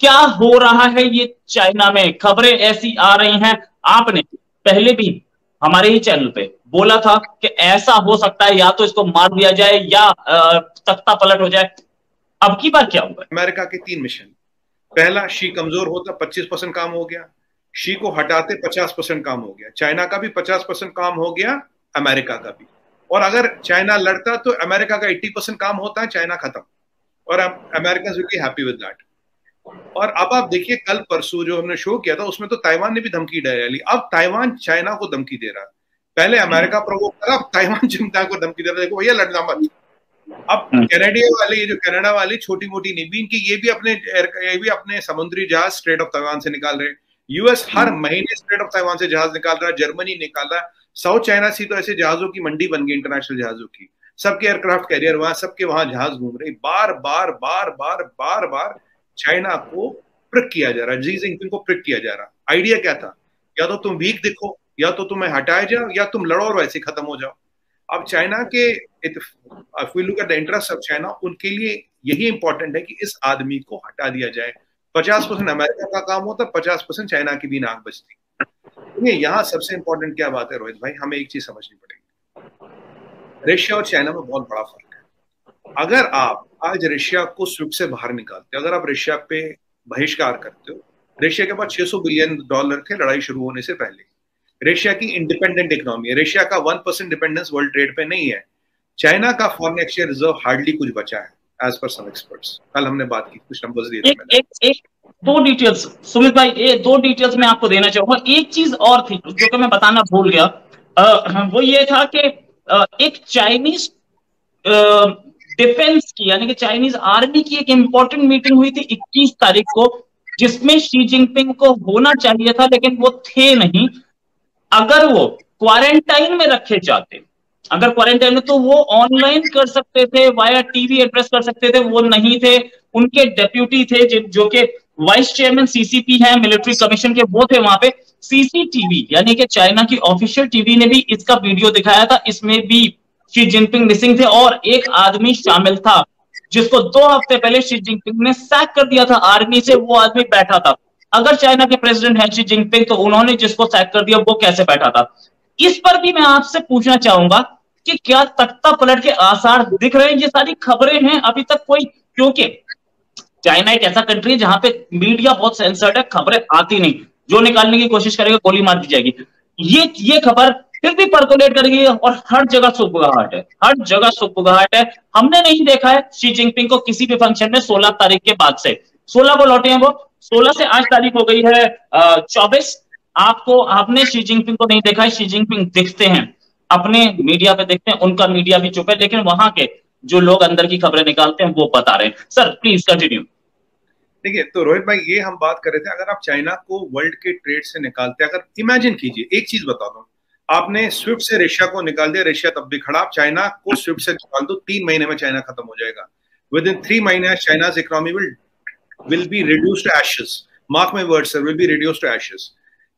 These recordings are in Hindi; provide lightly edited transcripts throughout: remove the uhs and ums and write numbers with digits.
क्या हो रहा है ये चाइना में? खबरें ऐसी आ रही हैं, आपने पहले भी हमारे ही चैनल पे बोला था कि ऐसा हो सकता है या तो इसको मार दिया जाए या तख्ता पलट हो जाए। अब की बार क्या हुआ? अमेरिका के 3 मिशन। पहला, शी कमजोर होता 25% काम हो गया, शी को हटाते 50% काम हो गया, चाइना का भी 50% काम हो गया, अमेरिका का भी। और अगर चाइना लड़ता तो अमेरिका का 80% काम होता है, चाइना खत्म। और American will be happy with that. और अब आप देखिए, कल परसों जो हमने शो किया था उसमें तो ताइवान ने भी धमकी डाली। अब ताइवान चाइना को धमकी दे रहा है। पहले अमेरिका प्रोवोक करा, अब ताइवान चाइना को धमकी दे रहा है, देखो भैया लड़ना मत। अब कनाडिया वाले, ये जो कनाडा वाली छोटी मोटी नहीं भी, इनकी ये भी अपने समुद्री जहाज स्ट्रेट ऑफ ताइवान से निकाल रहे हैं। यूएस हर महीने स्ट्रेट ऑफ ताइवान से जहाज निकाल रहा है, जर्मनी निकाल रहा है। साउथ चाइना सी तो ऐसे जहाजों की मंडी बन गई, इंटरनेशनल जहाजों की। सबके एयरक्राफ्ट कैरियर वहां, सबके वहां जहाज घूम रहे। बार बार बार बार बार बार चाइना को प्रिक किया जा रहा है, जी जिनपिंग को प्रिक किया जा रहा है। आइडिया क्या था? या तो तुम वीक दिखो, या तो तुम्हें हटाया जाओ, या तुम लड़ो और वैसे खत्म हो जाओ। अब चाइना के, if we look at the interest of China, उनके लिए यही इंपॉर्टेंट है कि इस आदमी को हटा दिया जाए। 50% अमेरिका का काम होता, 50% चाइना की भी नाक बजती। यहाँ सबसे इंपॉर्टेंट क्या बात है रोहित भाई, हमें एक चीज समझनी पड़ेगी। रशिया और चाइना में बहुत बड़ा फर्क है। अगर आप आज रशिया को स्विफ्ट से बाहर निकालते, अगर आप रशिया पे बहिष्कार करते हो, रशिया के पास $600 बिलियन थे लड़ाई शुरू होने से पहले। रशिया की इंडिपेंडेंट इकोनॉमी है, रशिया का 1% डिपेंडेंस वर्ल्ड ट्रेड पे नहीं है। चाइना का फॉरेन एक्सचेंज रिजर्व हार्डली कुछ बचा है एज पर सम एक्सपर्ट्स। कल हमने बात की, कुछ नंबर्स दिए थे मैंने। एक दो डिटेल्स सुमित भाई, ये दो डिटेल्स मैं आपको देना चाहूंगा। एक चीज और थी जो कि मैं बताना भूल गया, वो ये था कि एक चाइनीज डिफेंस की यानी कि चाइनीज आर्मी की एक इंपॉर्टेंट मीटिंग हुई थी 21 तारीख को, जिसमें शी जिनपिंग को होना चाहिए था लेकिन वो थे नहीं। अगर वो क्वारंटाइन में रखे जाते, अगर क्वारंटाइन में, तो वो ऑनलाइन कर सकते थे, वाया टीवी एड्रेस कर सकते थे। वो नहीं थे, उनके डेप्यूटी थे जो कि वाइस चेयरमैन सीसीपी है मिलिट्री कमीशन के, वो थे वहां पे। सीसीटीवी यानी कि चाइना की ऑफिशियल टीवी ने भी इसका वीडियो दिखाया था, इसमें भी शी जिनपिंग मिसिंग थे और एक आदमी शामिल था जिसको 2 हफ्ते पहले शी जिनपिंग ने सैक कर दिया था आर्मी से। वो आदमी बैठा था। अगर चाइना के प्रेसिडेंट है शी जिनपिंग, तो उन्होंने जिसको सैक कर दिया वो कैसे बैठा था? इस पर भी मैं आपसे पूछना चाहूंगा कि क्या तख्ता पलट के आसार दिख रहे हैं? ये सारी खबरें हैं अभी तक कोई, क्योंकि चाइना एक ऐसा कंट्री है जहां पे मीडिया बहुत सेंसर्ड है, खबरें आती नहीं, जो निकालने की कोशिश करेगा गोली मार दी जाएगी। ये खबर फिर भी पर्कुलेट करेगी और हर जगह सुगबुगाहट है, हर जगह सुगबुगाहट है। हमने नहीं देखा है शी जिनपिंग को किसी भी फंक्शन में 16 तारीख के बाद से। 16 को लौटे हैं वो, 16 से आज तारीख हो गई है 24। आपने शी जिनपिंग को नहीं देखा है। शी जिनपिंग दिखते हैं, अपने मीडिया पे देखते हैं, उनका मीडिया भी चुप है, लेकिन वहां के जो लोग अंदर की खबरें निकालते हैं वो बता रहे हैं। Sir please continue. देखिए, तो रोहित भाई, ये हम बात कर रहे थे, अगर आप चाइना को वर्ल्ड के ट्रेड से निकालते, अगर इमेजिन कीजिए, एक चीज बता दो, आपने स्विफ्ट से रशिया को निकाल दिया, रशिया तब भी खड़ा, आप चाइना को स्विफ्ट से निकाल दो, 3 महीने में चाइना खत्म हो जाएगा। विद इन 3 महीने चाइना's economy will be reduced to ashes. Mark my words, sir, will be reduced to ashes.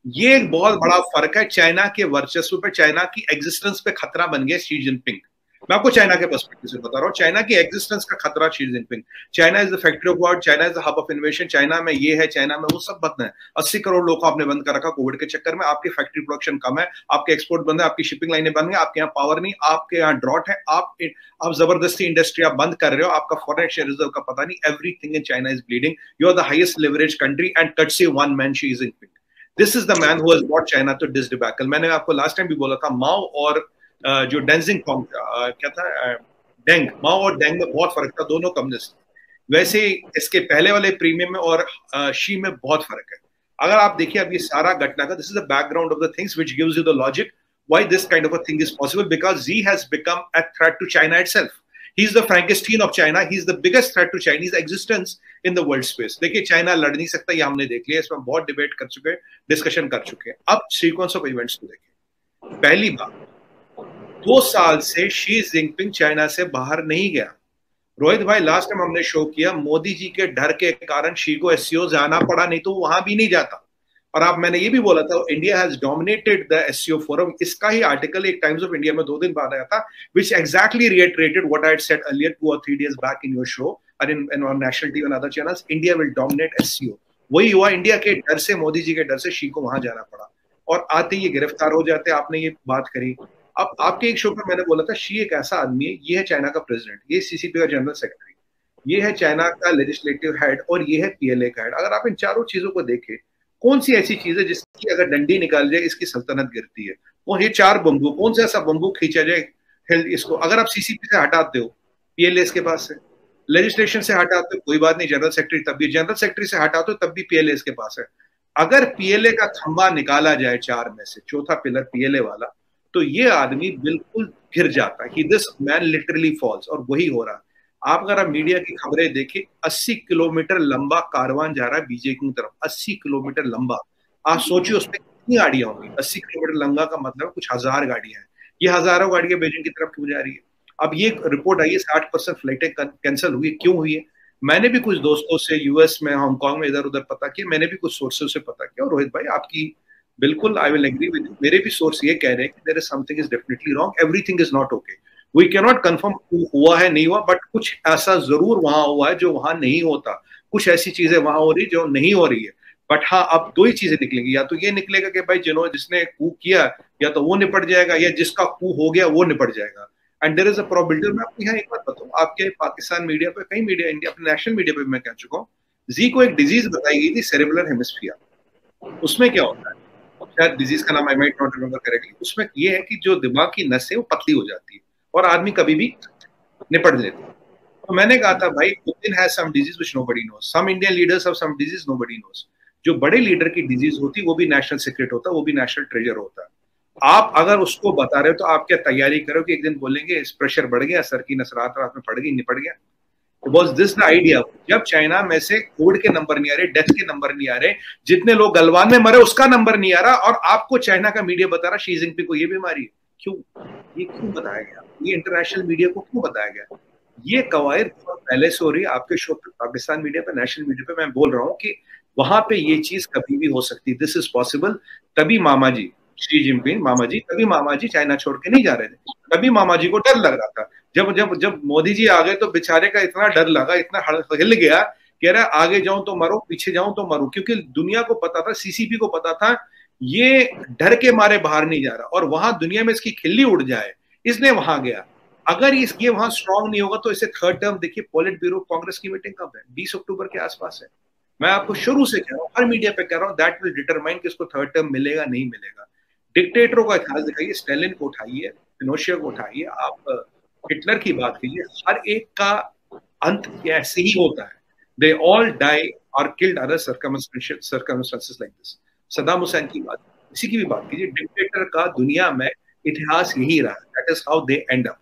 ये एक बहुत बड़ा फर्क है। चाइना के वर्चस्व पे, चाइना की एग्जिस्टेंस पे खतरा बन गया शी जिनपिंग। मैं आपको चाइना के पर्सपेक्टिव से बता रहा हूँ, चाइना की एग्जिस्टेंस का खतरा Xi Jinping. China is the factory of world, China is the hub of innovation, China में ये है, चाइना में वो सब बंद है। 80 करोड़ लोग को आपने बंद कर रखा कोविड के चक्कर में। आपकी फैक्ट्री प्रोडक्शन कम है, आपके एक्सपोर्ट बंद है, आपकी शिपिंग लाइनें बंद है, आपके यहाँ पावर नहीं, आपके यहाँ ड्रॉट है, आप जबरदस्ती इंडस्ट्री आप बंद कर रहे हो, आपका फॉरेन एक्सचेंज रिजर्व का पता नहीं, everything in China is bleeding. You are the highest leverage country and कट्सी one man Xi Jinping. This is the man who has brought China to this debacle. मैंने आपको लास्ट टाइम भी बोला था, माओ और जो डेंजिंग क्या था, डेंग, माओ और डेंग में बहुत फर्क था, दोनों कम्युनिस्ट। वैसे इसके पहले वाले प्रीमियम में और शी में बहुत फर्क है। अगर आप देखिए अब ये सारा घटना का, this is the background of the things which gives you the logic why this kind of a thing is possible, because he has become a threat to China itself. He is the Frankenstein of China, he is the biggest threat to Chinese existence in the world space. देखिए, चाइना लड़ नहीं सकता, ये हमने देख लिया, इसमें बहुत डिबेट कर चुके हैं, डिस्कशन कर चुके हैं। अब सीक्वेंस ऑफ इवेंट्स को देखिए। पहली बात, 2 साल से शी जिनपिंग चाइना से बाहर नहीं गया। रोहित भाई, लास्ट टाइम हमने शो किया, मोदी जी के डर के कारण शी को एससीओ जाना पड़ा, नहीं तो वहां भी नहीं जाता। और आप, मैंने ये भी बोला था, India has dominated the SCO forum. इसका ही आर्टिकल एक टाइम्स ऑफ इंडिया में 2 दिन बाद आया था, which exactly reiterated what I had said earlier 2 or 3 days back in your show. on national TV and other channels, India will dominate SCO. वही हुआ, इंडिया के डर से, मोदी जी के डर से शी को वहां जाना पड़ा और आते ही ये गिरफ्तार हो जाते। आपने ये बात करी, अब आपके एक शो पर मैंने बोला था शी एक ऐसा आदमी है, ये है चाइना का प्रेसिडेंट, ये CCP का जनरल सेक्रेटरी, ये है चाइना का लेजिस्लेटिव हेड और ये है PLA का हेड। अगर आप इन चारों चीजों को देखें, कौन सी ऐसी चीज है जिसकी अगर डंडी निकाल जाए इसकी सल्तनत गिरती है? और ये चार बंदूक, कौन सा ऐसा बंदूक खींचा जाए इसको? अगर आप CCP से हटाते हो, PLA इसके पास है, लेजिस्लेशन से हटाते हो कोई बात नहीं, जनरल सेक्रेटरी तब भी, जनरल सेक्रेटरी से हटाते हो तब भी PLA इसके पास है। अगर PLA का खंबा निकाला जाए चार में से, चौथा पिलर PLA वाला, तो ये आदमी बिल्कुल गिर जाता है। दिस मैन लिटरली फॉल्स, और वही हो रहा है। आप अगर आप मीडिया की खबरें देखें, 80 किलोमीटर लंबा कारवान जा रहा है बीजेपी की तरफ, 80 किलोमीटर लंबा। आप सोचिए उसमें कितनी गाड़ियां होंगी? 80 किलोमीटर लंबा का मतलब कुछ हजार गाड़ियां हैं। ये हजारों गाड़ियां बीजिंग की तरफ क्यों जा रही है? अब ये रिपोर्ट आई है 60% फ्लाइटें कैंसिल हुई, क्यों हुई है? मैंने भी कुछ दोस्तों से US में, हांगकांग में इधर उधर पता किया, मैंने भी कुछ सोर्सेज से पता किया, और रोहित भाई आपकी बिल्कुल I will agree with you, मेरे भी सोर्स ये कह रहे हैं कि there is something is definitely wrong, everything is not okay. We can not confirm हुआ है नहीं हुआ, बट कुछ ऐसा जरूर वहां हुआ है जो वहां नहीं होता, कुछ ऐसी चीजें वहां हो रही जो नहीं हो रही है। बट हाँ, अब दो ही चीजें निकलेंगी, या तो ये निकलेगा कि भाई जिसने कू किया या तो वो निपट जाएगा, या जिसका कू हो गया वो निपट जाएगा। And there is a probability. मैं आपको यहाँ एक बात बताऊं, आपके पाकिस्तान मीडिया पे, कई मीडिया, इंडिया अपने नेशनल मीडिया पे मैं कह चुका हूँ, जी को एक डिजीज बताई गई थी, सेरेब्रल हेमिस्फीयर। उसमें क्या होता है, शायद डिजीज का नाम I might not remember correctly, उसमें ये है कि जो दिमाग की नस है वो पतली हो जाती है और आदमी कभी भी निपट लेता है। तो मैंने कहा था भाई, Putin has some disease which nobody knows, some Indian leaders have some disease nobody knows. जो बड़े लीडर की डिजीज होती वो भी नेशनल सीक्रेट होता, वो भी नेशनल ट्रेजर होता है। आप अगर उसको बता रहे हो तो आप क्या तैयारी करो कि एक दिन बोलेंगे इस प्रेशर बढ़ गया, सर की नस रात रात में पड़ गई, निपट गया। Was this the idea? जब चाइना में से कोविड के नंबर नहीं आ रहे, डेथ के नंबर नहीं आ रहे, जितने लोग गलवान में मरे उसका नंबर नहीं आ रहा, और आपको चाइना का मीडिया बता रहा शी जिनपिंग को ये बीमारी है, क्यों? ये क्यों बताया गया? ये इंटरनेशनल मीडिया को क्यों बताया गया? ये कवायद बहुत पहले से हो रही है। आपके शो पे, पाकिस्तान मीडिया पे, नेशनल मीडिया पे मैं बोल रहा हूँ कि वहां पे ये चीज कभी भी हो सकती है, दिस इज पॉसिबल। तभी मामा जी शी जिनपिंग, मामा जी, तभी मामा जी चाइना छोड़ के नहीं जा रहे थे, तभी मामा जी को डर लग रहा था। जब जब जब मोदी जी आ गए तो बेचारे का इतना डर लगा, इतना हिल गया, कह रहा आगे जाऊं तो मरो, पीछे जाऊं तो मरो, क्योंकि दुनिया को पता था, CCP को पता था ये डर के मारे बाहर नहीं जा रहा, और वहां दुनिया में इसकी खिल्ली उड़ जाए, इसलिए वहां गया। अगर ये वहां स्ट्रांग नहीं होगा तो इसे थर्ड टर्म, देखिए पॉलिट ब्यूरो कांग्रेस की मीटिंग कब है? 20 अक्टूबर के आसपास है। मैं आपको शुरू से कह रहा हूँ, हर मीडिया पे कह रहा हूँ, दैट विल डिटरमाइन कि इसको थर्ड टर्म मिलेगा नहीं मिलेगा। डिक्टेटरों का इतिहास दिखाइए, स्टालिन को उठाइए, पिनोशिया को उठाइए, आप हिटलर की बात कीजिए, हर एक का अंत ऐसे ही होता है। दे ऑल डाई और killed other circumstances like this. Saddam Hussain की बात, किसी की भी बात कीजिए, डिक्टेटर का दुनिया में इतिहास यही रहा, that is how they and up.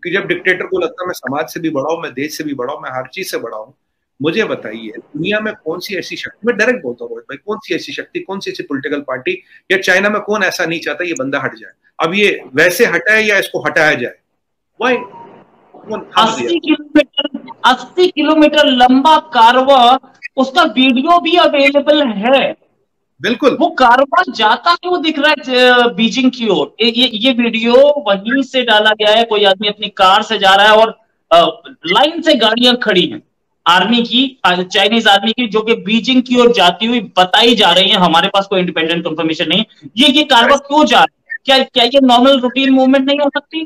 क्योंकि जब डिक्टेटर को लगता है मैं समाज से भी बड़ा हूं, मैं देश से भी बड़ा हूं, मैं हर चीज से बड़ा हूं, मुझे बताइए दुनिया में कौन सी ऐसी शक्ति, मैं डायरेक्ट बोलता हूँ भाई, कौन सी ऐसी शक्ति, कौन सी ऐसी पॉलिटिकल पार्टी या चाइना में कौन ऐसा नहीं चाहता ये बंदा हट जाए? अब ये वैसे हटाए या इसको हटाया जाए? Why? 80 किलोमीटर लंबा कारवा, उसका वीडियो भी अवेलेबल है। बिल्कुल, वो कारवा जाता क्यों दिख रहा है बीजिंग की ओर? ये वीडियो वहीं से डाला गया है, कोई आदमी अपनी कार से जा रहा है और लाइन से गाड़ियां खड़ी हैं आर्मी की, चाइनीज आर्मी की, जो कि बीजिंग की ओर जाती हुई बताई जा रही है। हमारे पास कोई इंडिपेंडेंट कंफर्मेशन नहीं। ये कारवा क्यों जा रहा है? क्या ये नॉर्मल रूटीन मूवमेंट नहीं हो सकती?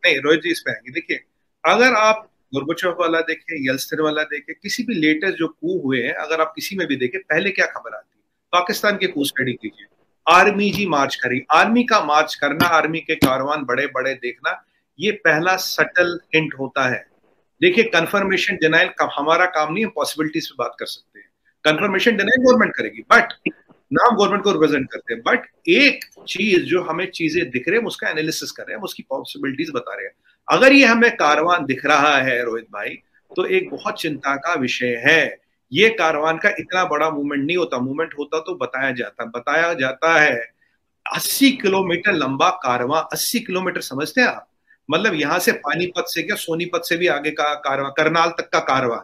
नहीं रोहित जी, इस पे आएंगे। देखिए, अगर आप गोर्बाचोव वाला देखें, येल्त्सिन वाला देखें, किसी भी लेटेस्ट जो कू हुए हैं, अगर आप किसी में भी देखें, पहले क्या खबर आती है? पाकिस्तान के कू स्टडी कीजिए, आर्मी जी मार्च करी, आर्मी का मार्च करना, आर्मी के कारवान बड़े बड़े देखना, ये पहला सटल हिंट होता है। देखिए, कंफर्मेशन डिनाइल का हमारा काम नहीं है, पॉसिबिलिटीज पे बात कर सकते हैं। कंफर्मेशन डिनाइल गवर्नमेंट करेगी, बट नाम गवर्नमेंट को रिप्रेजेंट करते हैं। बट एक चीज जो हमें चीजें दिख रहे हैं, उसका एनालिसिस कर रहे हैं, उसकी पॉसिबिलिटीज बता रहे हैं। अगर ये हमें कारवान दिख रहा है रोहित भाई, तो एक बहुत चिंता का विषय है। ये कारवान का इतना बड़ा मूवमेंट नहीं होता, मूवमेंट होता तो बताया जाता है। 80 किलोमीटर लंबा कारवां, 80 किलोमीटर समझते हैं आप? मतलब यहां से पानीपत से क्या, सोनीपत से भी आगे का कारवां, करनाल तक का कारवां,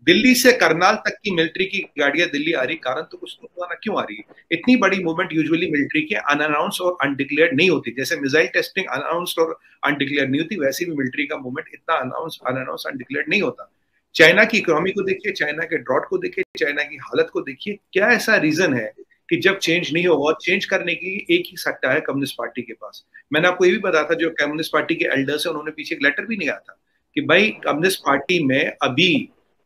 दिल्ली से करनाल तक की मिलिट्री की गाड़ियां दिल्ली आ रही। कारण तो कुछ तो हुआ ना, क्यों आ रही है? इतनी बड़ी मूवमेंट यूजुअली मिलिट्री के अनअनाउंस और अनडिक्लेयर्ड नहीं होती। जैसे मिसाइल टेस्टिंग अनाउंस्ड और अनडिक्लेयर्ड नहीं होती, वैसे भी मिलिट्री का मूवमेंट इतना अनअनाउंस अनडिक्लेयर्ड नहीं होता। चाइना की इकोनॉमी को देखिए, चाइना के ड्रॉट को देखिए, चाइना की हालत को देखिए। क्या ऐसा रीजन है कि जब चेंज नहीं होगा, चेंज करने की एक ही सट्टा है कम्युनिस्ट पार्टी के पास। मैंने आपको ये भी बताया था, जो कम्युनिस्ट पार्टी के एल्डर्स है उन्होंने पीछे एक लेटर भी निकाला था कि भाई कम्युनिस्ट पार्टी में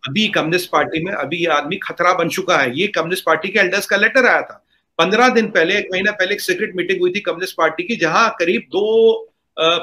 अभी कम्युनिस्ट पार्टी में अभी ये आदमी खतरा बन चुका है। ये कम्युनिस्ट पार्टी के एल्डर्स का लेटर आया था 15 दिन पहले, 1 महीना पहले एक सीक्रेट मीटिंग हुई थी कम्युनिस्ट पार्टी की, जहां करीब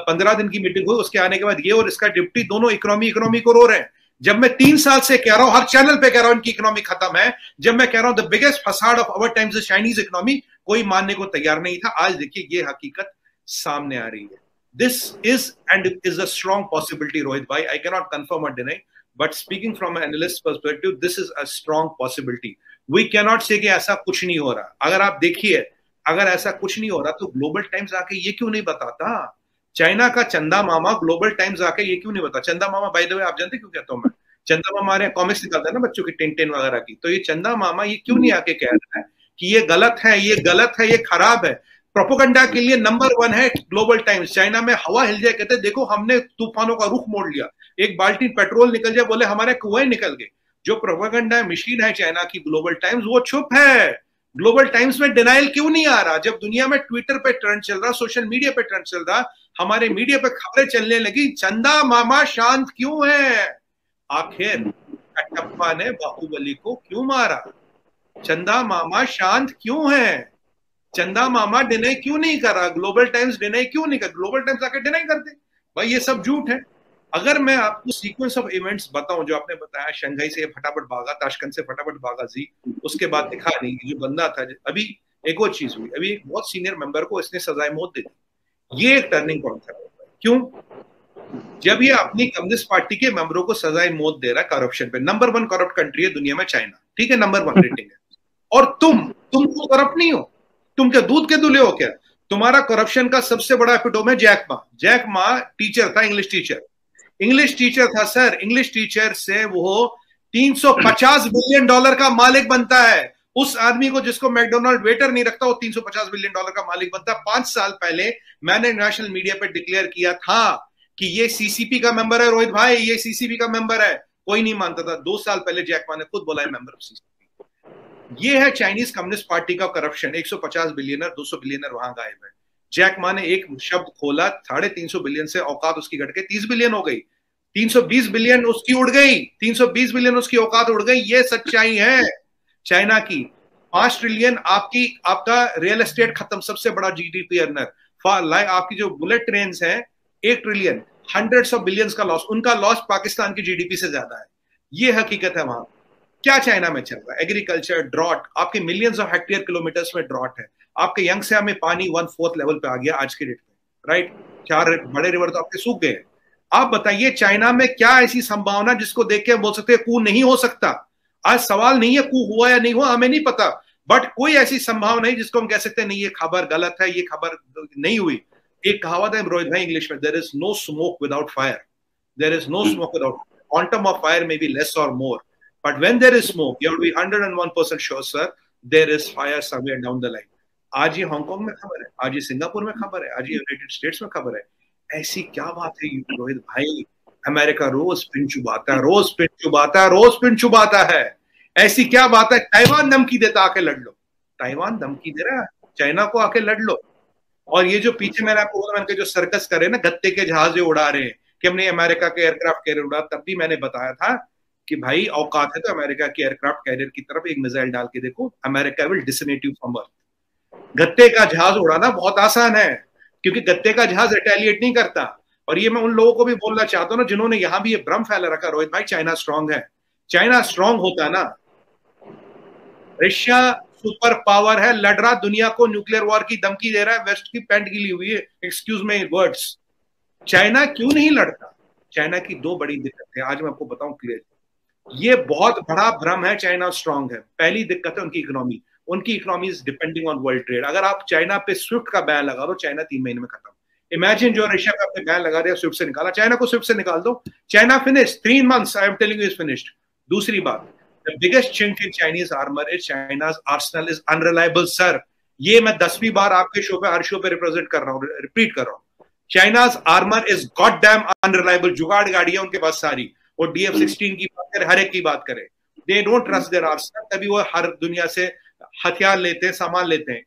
15 दिन की मीटिंग हुई। उसके आने के बाद ये और इसका डिप्टी दोनों इकोनॉमी को रो रहे हैं। जब मैं 3 साल से कह रहा हूं, हर चैनल पे कह रहा हूं इनकी इकोनॉमी खत्म है, जब मैं कह रहा हूं the biggest facade of our times is Chinese economy, कोई मानने को तैयार नहीं था। आज देखिए ये हकीकत सामने आ रही है। This is and is a strong possibility Rohit भाई, आई कैन नॉट कंफर्म और deny, but speaking from analyst perspective this is a strong possibility. We can not say कि ऐसा कुछ नहीं हो रहा। अगर आप देखिए, अगर ऐसा कुछ नहीं हो रहा तो ग्लोबल टाइम्स आके ये क्यों नहीं बताता? चाइना का चंदा मामा ग्लोबल टाइम्स आके ये क्यों नहीं बता? चंदा मामा बाय द वे आप जानते क्यों कहता हूं मैं? चंदा मामा हमारे कॉमिक्स निकालता है ना बच्चों की, टिन वगैरह की। तो ये चंदा मामा ये क्यों नहीं आके कह रहा है कि ये गलत है, ये गलत है, ये खराब है? प्रोपोगंडा के लिए नंबर 1 है ग्लोबल टाइम्स। चाइना में हवा हिल जाए, कहते देखो हमने तूफानों का रुख मोड़ लिया, एक बाल्टी पेट्रोल निकल जाए बोले हमारे कुएं निकल गए। जो प्रोपोगंडा मशीन है चाइना की ग्लोबल टाइम्स, वो चुप है। ग्लोबल टाइम्स में डिनाइल क्यों नहीं आ रहा? जब दुनिया में ट्विटर पे ट्रेंड चल रहा, सोशल मीडिया पे ट्रेंड चल रहा, हमारे मीडिया पे खबरें चलने लगी, चंदा मामा शांत क्यों है? आखिर कटप्पा ने बाहुबली को क्यों मारा? चंदा मामा शांत क्यों है? चंदा मामा डिनाई क्यों नहीं कर रहा? ग्लोबल टाइम्स डिनाई क्यों नहीं कर? ग्लोबल टाइम्स आके डिनाई करते भाई ये सब झूठ है। अगर मैं आपको सीक्वेंस ऑफ इवेंट्स बताऊं, जो आपने बताया शंघाई से फटाफट भागा, ताशकंद से फटाफट भागा जी, उसके बाद दिखा नहीं जो बंदा था। अभी एक और चीज हुई, अभी एक बहुत सीनियर मेंबर को इसने सजाए मौत दे दी। ये एक टर्निंग पॉइंट था। क्यों? जब ये अपनी कम्युनिस्ट पार्टी के मेंबरों को सजाए मौत दे रहा है करप्शन पे। नंबर 1 करप्ट कंट्री है दुनिया में चाइना, ठीक है, नंबर 1 रेटिंग है। और तुम तो करप्ट नहीं हो, तुम क्या दूध के दूल्हे हो क्या? तुम्हारा करप्शन का सबसे बड़ा एपिटोम है Jack Ma. Jack Ma teacher था, इंग्लिश टीचर था सर। इंग्लिश टीचर से वो $350 बिलियन का मालिक बनता है। उस आदमी को जिसको मैकडोनाल्ड वेटर नहीं रखता, वो $350 बिलियन का मालिक बनता है। 5 साल पहले मैंने नेशनल मीडिया पर डिक्लेयर किया था कि ये सीसीपी का मेंबर है रोहित भाई, ये सीसीपी का मेंबर है। कोई नहीं मानता था। 2 साल पहले जैक मा ने खुद बोला है मेंबर ऑफ सीसीपी। ये है चाइनीज कम्युनिस्ट पार्टी का करप्शन। 150 बिलियनर 200 बिलियनर वहां गायब है। जैक मा ने एक शब्द खोला, 350 बिलियन से औकात उसकी घट के 30 बिलियन हो गई। 320 बिलियन उसकी उड़ गई, 320 बिलियन उसकी औकात उड़ गई। ये सच्चाई है चाइना की। 5 ट्रिलियन आपका रियल एस्टेट खत्म, सबसे बड़ा जीडीपी अर्नर। आपकी जो बुलेट ट्रेन है 1 ट्रिलियन, हंड्रेड्स ऑफ बिलियंस का लॉस। उनका लॉस पाकिस्तान की जीडीपी से ज्यादा है। ये हकीकत है वहां। क्या चाइना में चल रहा है? एग्रीकल्चर ड्रॉट, आपके मिलियंस ऑफ हेक्टेयर किलोमीटर्स में ड्रॉट है। आपके यंगसिया में पानी 1/4 लेवल पे आ गया आज के डेट में, राइट? 4 बड़े रिवर तो आपके सूख गए। आप बताइए चाइना में क्या ऐसी संभावना जिसको देख के बोल सकते हैं कू नहीं हो सकता? आज सवाल नहीं है कू हुआ या नहीं हुआ, हमें नहीं पता, बट कोई ऐसी संभावना नहीं जिसको हम कह सकते हैं नहीं ये खबर गलत है, ये खबर नहीं हुई। एक कहावत है रोहित भाई इंग्लिश में, there is no smoke without fire. There is no smoke without, quantum of fire may be less और more, but when there is smoke you have to be 101% sure sir there is fire somewhere down the line. आज ये हांगकांग में खबर है, आज ये सिंगापुर में खबर है, आज ये यूनाइटेड स्टेट्स में खबर है। ऐसी क्या बात है रोहित भाई? अमेरिका रोज पिन चुबाता है, रोज पिन चुबाता है, रोज पिन चुबाता है। ऐसी क्या बात है? ताइवान धमकी देता, आके लड़ लो। ताइवान धमकी दे रहा है चाइना को, आके लड़ लो। और ये जो पीछे मैंने आपको बोला, मैंने जो सर्कस करे ना, गत्ते के जहाज उड़ा रहे हैं कि हमने अमेरिका के एयरक्राफ्ट कैरियर उड़ा, तब भी मैंने बताया था कि भाई औकात है तो अमेरिका के एयरक्राफ्ट कैरियर की तरफ एक मिसाइल डाल के देखो, अमेरिका विल डिसनेट यू फ्रॉम अर्थ। गत्ते का जहाज उड़ाना बहुत आसान है क्योंकि गत्ते का जहाज रिटेलिएट नहीं करता। और ये मैं उन लोगों को भी बोलना चाहता हूं ना जिन्होंने यहां भी ये भ्रम फैला रखा रोहित भाई चाइना स्ट्रांग है। चाइना स्ट्रांग होता ना, रशिया सुपर पावर है, लड़ रहा, दुनिया को न्यूक्लियर वॉर की धमकी दे रहा है, वेस्ट की पैंट गिली हुई है, एक्सक्यूज मी वर्ड्स। चाइना क्यों नहीं लड़ता? चाइना की 2 बड़ी दिक्कत है, आज मैं आपको बताऊं क्लियर। ये बहुत बड़ा भ्रम है चाइना स्ट्रांग है। पहली दिक्कत है उनकी इकोनॉमी। उनकी economy is depending on world trade. अगर आप चाइना पे स्विफ्ट का बैन लगा दो, चाइना 3 महीने में खत्म। इमेजिन जो रशिया पे आपने बैन लगा दिया, स्विफ्ट से निकाला, चाइना को स्विफ्ट से निकाल दो, China finish 3 months, I am telling you is finished. दूसरी बात, the biggest chink in Chinese armor is China's arsenal is unreliable sir। ये मैं 10वीं बार आपके शो पे, हर शो पे रिप्रेजेंट कर रहा हूँ, रिपीट कर रहा हूँ। China's armor is goddamn unreliable। जुगाड़ गाड़ियां उनके पास सारी, वो DF-16 की बात करे, हर एक की बात करे, they don't trust there Arsenal, तभी वो हर दुनिया से हथियार लेते हैं, सामान लेते हैं।